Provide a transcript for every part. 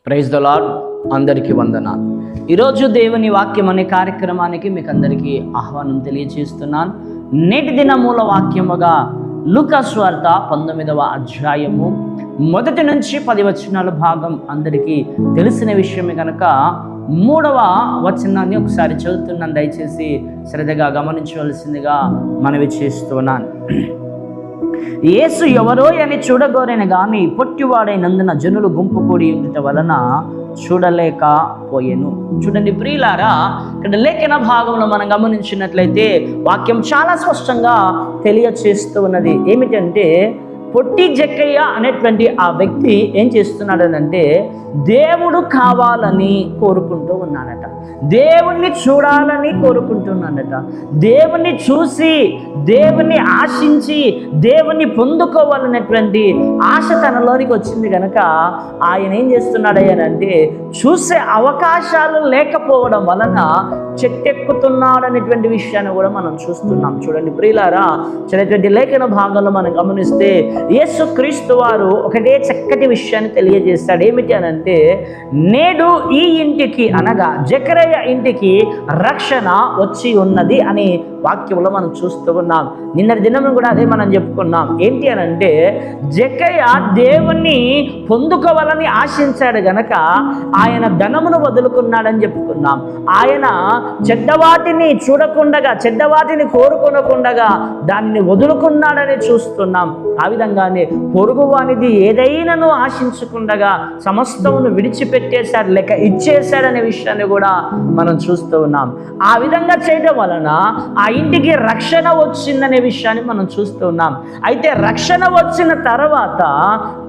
Praise the lord. అందరికీ వందనాలు. ఈరోజు దేవుని వాక్యం అనే కార్యక్రమానికి మీకు అందరికీ ఆహ్వానం తెలియజేస్తున్నాను. నేటి దిన మూల వాక్యముగా లూకా సువార్త 19వ అధ్యాయము 1 నుంచి 10 వచనాల భాగం అందరికీ తెలిసిన విషయమే కనుక 3వ వచనాన్ని ఒకసారి చదువుతున్నాను. దయచేసి శ్రద్ధగా గమనించవలసిందిగా మనవి చేస్తున్నాను. యేసు ఎవరో అని చూడగోరైన గాని పొట్టివాడైనందున జనులు గుంపు కూడి ఉండటం వలన చూడలేకపోయెను. చూడండి ప్రియులారా, ఇక్కడ లేఖన భాగంలో మనం గమనించినట్లయితే వాక్యం చాలా స్పష్టంగా తెలియచేస్తూ ఉన్నది. ఏమిటంటే పొట్టి జక్కయ్య అనేటువంటి ఆ వ్యక్తి ఏం చేస్తున్నాడనంటే దేవుడు కావాలని కోరుకుంటూ ఉన్నాడట, దేవుణ్ణి చూడాలని కోరుకుంటున్నాడట. దేవుణ్ణి చూసి దేవుణ్ణి ఆశించి దేవుణ్ణి పొందుకోవాలనేటువంటి ఆశ తనలోనికి వచ్చింది కనుక ఆయన ఏం చేస్తున్నాడయ్యానంటే చూసే అవకాశాలు లేకపోవడం వలన చెట్టెక్కుతున్నాడనేటువంటి విషయాన్ని కూడా మనం చూస్తున్నాం. చూడండి ప్రియులారా, చిన్నటువంటి లేఖన భాగంలో మనం గమనిస్తే యేసుక్రీస్తు వారు ఒకటే చక్కటి విషయాన్ని తెలియజేస్తాడు. ఏమిటి అనంటే నేడు ఈ ఇంటికి అనగా జకరయ్య ఇంటికి రక్షణ వచ్చి ఉన్నది అని వాక్యంలో మనం చూస్తూ ఉన్నాం. నిన్నటి దినం కూడా అదే మనం చెప్పుకున్నాం. ఏంటి అనంటే జకయ్య దేవుణ్ణి పొందుకోవాలని ఆశించాడు గనక ఆయన ధనమును వదులుకున్నాడని చెప్పుకున్నాం. ఆయన చెడ్డవాటిని చూడకుండగా చెడ్డవాటిని కోరుకొనకుండగా దాన్ని వదులుకున్నాడని చూస్తున్నాం. ఆ విధంగానే పొరుగువానిది ఏదైనాను ఆశించకుండగా సమస్తమును విడిచిపెట్టేశాడు, లేక ఇచ్చేశాడనే విషయాన్ని కూడా మనం చూస్తూ ఉన్నాం. ఆ విధంగా చేయడం వలన ఆ ఇంటికి రక్షణ వచ్చిందనే విషయాన్ని మనం చూస్తూ ఉన్నాం. అయితే రక్షణ వచ్చిన తర్వాత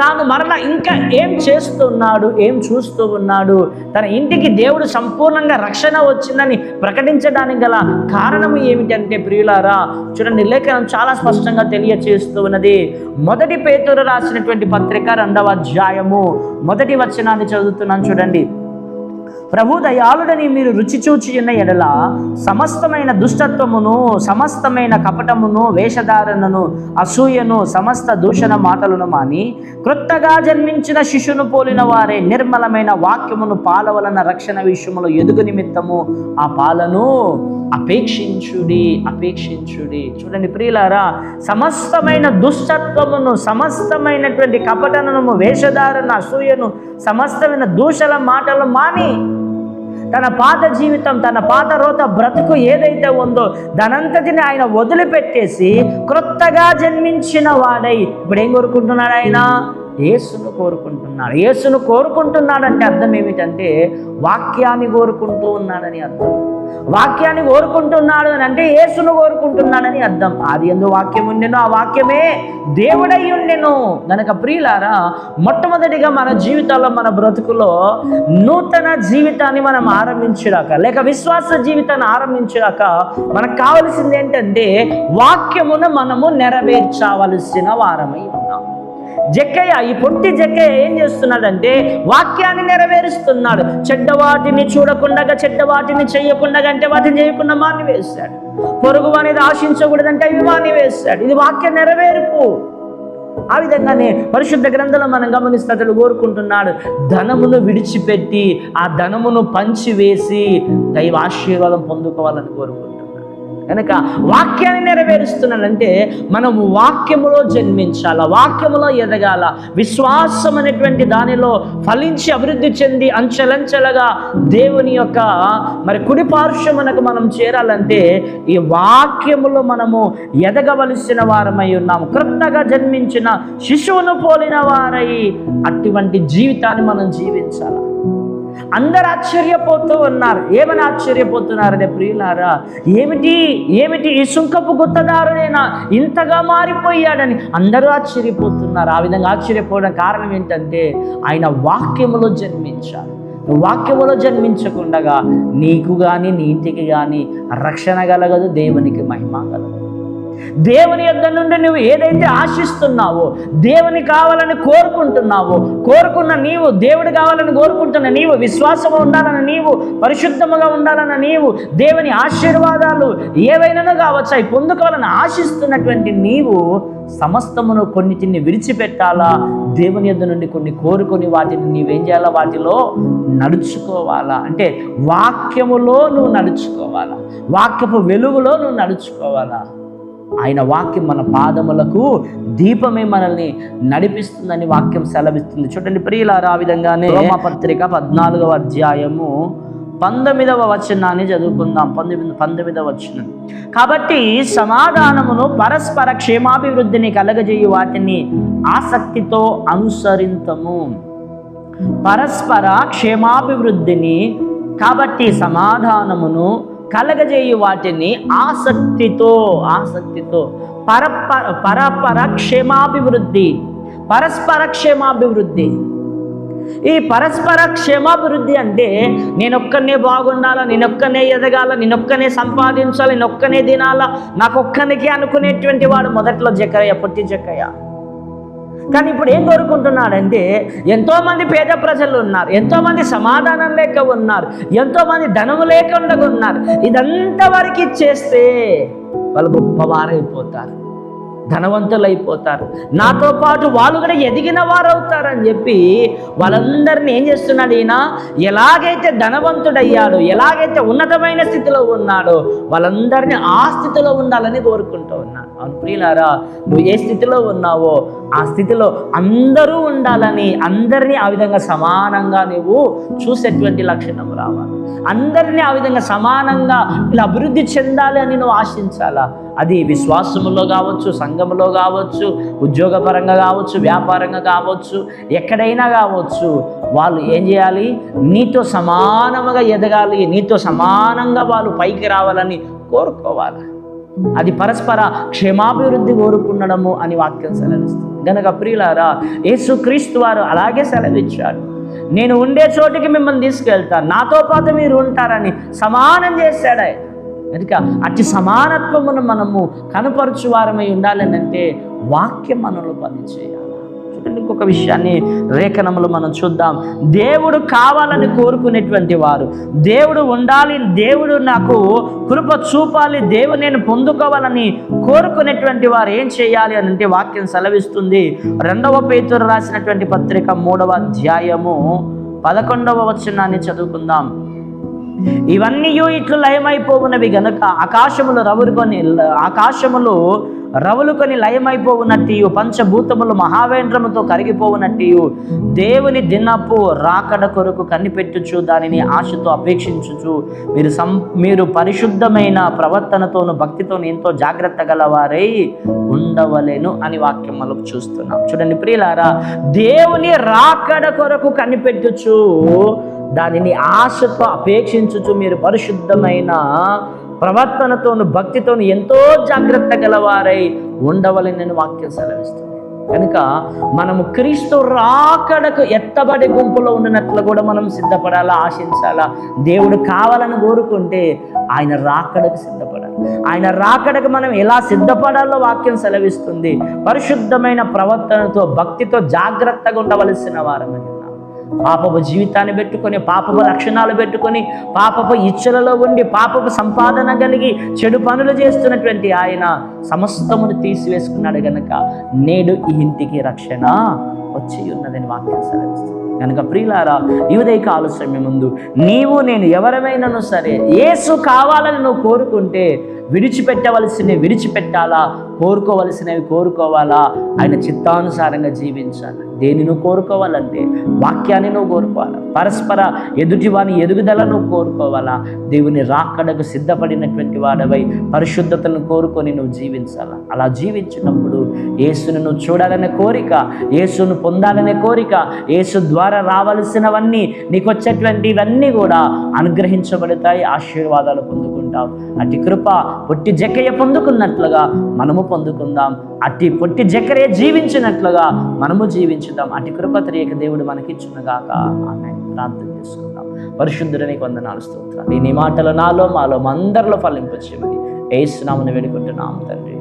తాను మరలా ఇంకా ఏం చేస్తున్నాడు, ఏం చూస్తూ ఉన్నాడు? తన ఇంటికి దేవుడు సంపూర్ణంగా రక్షణ వచ్చిందని ప్రకటించడానికి గల కారణం ఏమిటంటే ప్రియులారా, చూడండి లేఖనం చాలా స్పష్టంగా తెలియచేస్తూ ఉన్నది. 1 పేతురు రాసినటువంటి పత్రిక 2వ అధ్యాయము 1 వచనాన్ని చదువుతున్నాను. చూడండి, ప్రభు దయాళుడని మీరు రుచి చూచి ఉన్న ఎడల సమస్తమైన దుష్టత్వమును సమస్తమైన కపటమును వేషధారణను అసూయను సమస్త దూషణ మాటలను మాని క్రొత్తగా జన్మించిన శిశువును పోలిన వారే నిర్మలమైన వాక్యమును పాల వలన రక్షణ విషయములో ఎదుగు నిమిత్తము ఆ పాలను అపేక్షించుడి. చూడండి ప్రియులారా, సమస్తమైన దుష్టత్వమును సమస్తమైనటువంటి కపటనము వేషధారణ అసూయను సమస్తమైన దూషణ మాటలు మాని తన పాత జీవితం తన పాత రోత బ్రతుకు ఏదైతే ఉందో దానంతటిని ఆయన వదిలిపెట్టేసి క్రొత్తగా జన్మించిన వాడై ఇప్పుడు ఏం కోరుకుంటున్నాడు? ఆయన యేసును కోరుకుంటున్నాడు. యేసును కోరుకుంటున్నాడంటే అర్థం ఏమిటంటే వాక్యాన్ని కోరుకుంటూ ఉన్నాడని అర్థం. వాక్యాన్ని కోరుకుంటున్నాడు అని అంటే యేసును కోరుకుంటున్నాడని అర్థం. ఆది యందు వాక్యం ఉండెను, ఆ వాక్యమే దేవుడై ఉండెను. గనక ప్రియులారా, మొట్టమొదటిగా మన జీవితాల్లో మన బ్రతుకులో నూతన జీవితాన్ని మనం ఆరంభించాక లేక విశ్వాస జీవితాన్ని ఆరంభించాక మనకు కావలసింది ఏంటంటే వాక్యమును మనము నెరవేర్చవలసిన వారమై ఉన్నాం. జక్కయ్య, ఈ పొట్టి జక్కయ్య ఏం చేస్తున్నాడంటే వాక్యాన్ని నెరవేరుస్తున్నాడు. చెడ్డవాటిని చూడకుండా చెడ్డవాటిని చేయకుండా అంటే వాటిని చేయకుండా మానివేశాడు. పొరుగు అనేది ఆశించకూడదంటే అవి మానివేశాడు. ఇది వాక్య నెరవేర్పు. ఆ విధంగానే పరిశుద్ధ గ్రంథంలో మనం గమనిస్తే అతడు కోరుకుంటున్నాడు ధనమును విడిచిపెట్టి ఆ ధనమును పంచివేసి దైవ ఆశీర్వాదం పొందుకోవాలని కోరుకుంటున్నాడు. కనుక వాక్యాన్ని నెరవేరుస్తున్నాడంటే మనము వాక్యములో జన్మించాల, వాక్యములో ఎదగాల, విశ్వాసం అనేటువంటి దానిలో ఫలించి అభివృద్ధి చెంది అంచెలంచెలుగా దేవుని యొక్క కుడి పార్శ్వమునకు మనం చేరాలంటే ఈ వాక్యములో మనము ఎదగవలసిన వారమై ఉన్నాము. క్రొత్తగా జన్మించిన శిశువును పోలిన వారై అటువంటి జీవితాన్ని మనం జీవించాలి. అందరు ఆశ్చర్యపోతూ ఉన్నారు. ఏమని ఆశ్చర్యపోతున్నారనే ప్రియులారా, ఏమిటి ఈ సుంకపు గుత్తదారుడైనా ఇంతగా మారిపోయాడని అందరూ ఆశ్చర్యపోతున్నారు. ఆ విధంగా ఆశ్చర్యపోవడం కారణం ఏంటంటే ఆయన వాక్యములో జన్మించాలి. నువ్వు వాక్యములో జన్మించకుండా నీకు కానీ నీ ఇంటికి కానీ రక్షణ కలగదు, దేవునికి మహిమ కలగదు. దేవుని యొద్ద నుండి నువ్వు ఏదైతే ఆశిస్తున్నావో, దేవుని కావాలని కోరుకుంటున్నావో, కోరుకున్న నీవు, దేవుడు కావాలని కోరుకుంటున్న నీవు, విశ్వాసము ఉండాలని నీవు, పరిశుద్ధముగా ఉండాలని నీవు, దేవుని ఆశీర్వాదాలు ఏవైనా కావచ్చు అవి పొందుకోవాలని ఆశిస్తున్నటువంటి నీవు సమస్తమును కొన్నిటిని విడిచిపెట్టాలా, దేవుని యొద్ద నుండి కొన్ని కోరుకొని వాటిని నీవేం చేయాలా, వాటిలో నడుచుకోవాలా. అంటే వాక్యములో నువ్వు నడుచుకోవాలా, వాక్యపు వెలుగులో నువ్వు నడుచుకోవాలా. ఆయన వాక్యం మన పాదములకు దీపమే మనల్ని నడిపిస్తుందని వాక్యం సెలవిస్తుంది. చూడండి ప్రియులారా, ఆ విధంగానే రోమాపత్రిక 14వ అధ్యాయము 19వ వచనాన్ని చదువుకుందాం. 19వ వచనం. కాబట్టి సమాధానమును పరస్పర క్షేమాభివృద్ధిని కలగజేయు వాటిని ఆసక్తితో అనుసరింతము. పరస్పర క్షేమాభివృద్ధిని, కాబట్టి సమాధానమును కలగజేయు వాటిని ఆసక్తితో పరపర క్షేమాభివృద్ధి, పరస్పర క్షేమాభివృద్ధి. ఈ పరస్పర క్షేమాభివృద్ధి అంటే నేనొక్కనే బాగుండాలా, నేనొక్కనే ఎదగాల, నేనొక్కనే సంపాదించాలి, నేనొక్కనే తినాలా, నాకొక్కనికే అనుకునేటువంటి వాడు మొదట్లో పొట్టి జక్కయ్య. కానీ ఇప్పుడు ఏం కోరుకుంటున్నాడంటే, ఎంతోమంది పేద ప్రజలు ఉన్నారు, ఎంతోమంది సమాధానం లేక ఉన్నారు, ఎంతోమంది ధనము లేకుండా ఉన్నారు. ఇదంతా వారికి ఇచ్చేస్తే వాళ్ళు గొప్పవారైపోతారు, ధనవంతులు అయిపోతారు, నాతో పాటు వాళ్ళు కూడా ఎదిగిన వారు అవుతారని చెప్పి వాళ్ళందరినీ ఏం చేస్తున్నాడు ఈయన, ఎలాగైతే ధనవంతుడయ్యాడో, ఎలాగైతే ఉన్నతమైన స్థితిలో ఉన్నాడో వాళ్ళందరినీ ఆ స్థితిలో ఉండాలని కోరుకుంటూ ఉన్నాడు. అవును ప్రియులారా, నువ్వు ఏ స్థితిలో ఉన్నావో ఆ స్థితిలో అందరూ ఉండాలని, అందరినీ ఆ విధంగా సమానంగా నువ్వు చూసేటువంటి లక్షణం రావాలి. అందరినీ ఆ విధంగా సమానంగా ఇలా అభివృద్ధి చెందాలి అని నువ్వు ఆశించాలా. అది విశ్వాసములో కావచ్చు, సంఘములో కావచ్చు, ఉద్యోగపరంగా కావచ్చు, వ్యాపారంగా కావచ్చు, ఎక్కడైనా కావచ్చు. వాళ్ళు ఏం చేయాలి, నీతో సమానంగా ఎదగాలి, నీతో సమానంగా వాళ్ళు పైకి రావాలని కోరుకోవాలి. అది పరస్పర క్షేమాభివృద్ధి కోరుకునడము అని వాక్యం సెలవిస్తుంది. గనక ప్రియులారా, యేసుక్రీస్తు వారు అలాగే సెలవిచ్చాడు. నేను ఉండే చోటికి మిమ్మల్ని తీసుకెళ్తాను, నాతో పాటు మీరు ఉంటారని సమానం చేశాడు. కనుక అట్టి సమానత్వమును మనము కనపరచువారమై ఉండాలని అంటే వాక్యం మనలో పనిచేయాలి. చూడండి, ఇంకొక విషయాన్ని లేఖనములు మనం చూద్దాం. దేవుడు కావాలని కోరుకునేటువంటి వారు, దేవుడు ఉండాలి, దేవుడు నాకు కృప చూపాలి, దేవుడు నేను పొందుకోవాలని కోరుకునేటువంటి వారు ఏం చేయాలి అని అంటే వాక్యం సెలవిస్తుంది. 2వ పేతురు రాసినటువంటి పత్రిక 3వ అధ్యాయము 11వ వచనాన్ని చదువుకుందాం. ఇవన్నీ ఇట్లు లయమైపోవునవి గనుక ఆకాశములు రవులుకొని లయమైపోవునట్టు, పంచభూతములు మహావేంద్రముతో కరిగిపోవునట్టు, దేవుని దినపు రాకడ కొరకు కనిపెట్టుచు దానిని ఆశతో అపేక్షించుచు మీరు పరిశుద్ధమైన ప్రవర్తనతోను భక్తితోను ఎంతో జాగ్రత్త గలవారై ఉండవలెను అని వాక్యం మనకు చూస్తున్నాం. చూడండి ప్రియులారా, దేవుని రాకడ కొరకు కనిపెట్టుచు దానిని ఆశతో అపేక్షించుచు మీరు పరిశుద్ధమైన ప్రవర్తనతోను భక్తితోను ఎంతో జాగ్రత్త గలవారై ఉండవలెనని వాక్యం సెలవిస్తుంది. కనుక మనము క్రీస్తు రాకడకు ఎత్తబడి గుంపులో ఉన్నట్లు కూడా మనం సిద్ధపడాలా, ఆశించాలా. దేవుడు కావాలని కోరుకుంటే ఆయన రాకడకు సిద్ధపడాలి. ఆయన రాకడకు మనం ఎలా సిద్ధపడాలో వాక్యం సెలవిస్తుంది. పరిశుద్ధమైన ప్రవర్తనతో భక్తితో జాగ్రత్తగా ఉండవలసిన వారమని. పాపపు జీవితాన్ని పెట్టుకొని, పాపపు లక్షణాలు పెట్టుకొని, పాపపు ఇచ్చలలో ఉండి, పాపపు సంపాదన కలిగి చెడు పనులు చేస్తున్నటువంటి ఆయన సమస్తమును తీసివేసుకున్నాడు గనక నేడు ఈ ఇంటికి రక్షణ వచ్చి ఉన్నదని వాక్యం సెలవిస్తుంది. కనుక ప్రియులారా, ఈ ఉదయకాల సమయం ముందు నీవు నేను ఎవరమైనాను సరే యేసు కావాలని నువ్వు కోరుకుంటే విడిచిపెట్టవలసినవి విడిచిపెట్టాలా, కోరుకోవలసినవి కోరుకోవాలా, ఆయన చిత్తానుసారంగా జీవించాలి. దేని నువ్వు కోరుకోవాలంటే వాక్యాన్ని నువ్వు కోరుకోవాలా, పరస్పర ఎదుటివాని ఎదుగుదల నువ్వు కోరుకోవాలా, దేవుని రాకడకు సిద్ధపడినటువంటి వాడవై పరిశుద్ధతను కోరుకొని నువ్వు జీవించాలా. అలా జీవించినప్పుడు యేసును నువ్వు చూడాలనే కోరిక, యేసును పొందాలనే కోరిక, యేసు ద్వారా రావలసినవన్నీ నీకు వచ్చేటువంటివన్నీ కూడా అనుగ్రహించబడతాయి, ఆశీర్వాదాలు పొందుకుంటావు. అట్టి కృప పొట్టి జక్కయ్య పొందుకున్నట్లుగా మనము పొందుకుందాం. అట్టి పొట్టి జక్కయ్య జీవించినట్లుగా మనము జీవించుదాం. అట్టి కృప త్రియక దేవుడు మనకిచ్చునుగాక. ఆమేన్. ప్రార్థన చేసుకుందాం. పరిశుద్ధుడని వందనాలు, స్తోత్రాలు. నీ మాటలు నాలో మాలో అందరిలో ఫలింపచేయమని యేసు నామమున వేడుకుంటున్నాం తండ్రి.